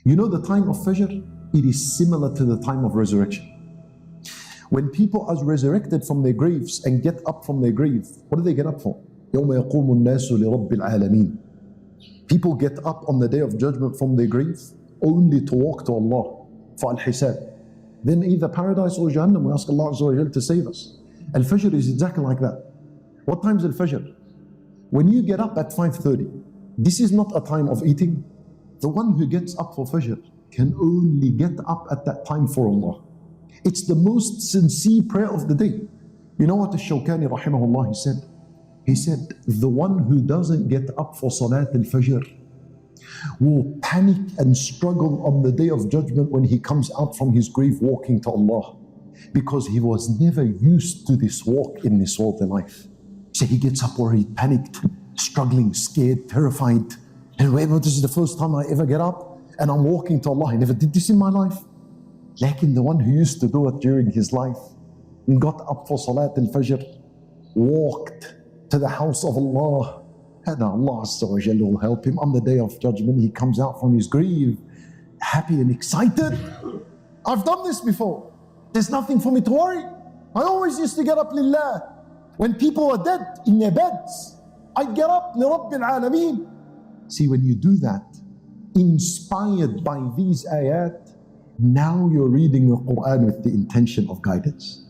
You know the time of Fajr? It is similar to the time of resurrection. When people are resurrected from their graves and get up from their grave, what do they get up for? يَوْمَ يَقُومُ النَّاسُ لِرَبِّ الْعَالَمِينَ. People get up on the day of judgment from their grave only to walk to Allah for al-hisab. Then either paradise or Jahannam. We ask Allah Azza wa Jal to save us. Al-Fajr is exactly like that. What time is Al-Fajr? When you get up at 5:30, this is not a time of eating. The one who gets up for Fajr can only get up at that time for Allah. It's the most sincere prayer of the day. You know what Al-Shawkani rahimahullah said? He said, the one who doesn't get up for Salat al-Fajr will panic and struggle on the day of judgment when he comes out from his grave walking to Allah, because he was never used to this walk in this world in life. So he gets up worried, panicked, struggling, scared, terrified. And wait, this is the first time I ever get up and I'm walking to Allah. I never did this in my life. Like the one who used to do it during his life and got up for Salat al-Fajr, walked to the house of Allah, and Allah Azza wa Jalla will help him on the day of judgment. He comes out from his grave happy and excited. I've done this before. There's nothing for me to worry. I always used to get up lillah. When people were dead in their beds, I'd get up li Rabbil Alameen. See, when you do that, inspired by these ayat, now you're reading the Quran with the intention of guidance.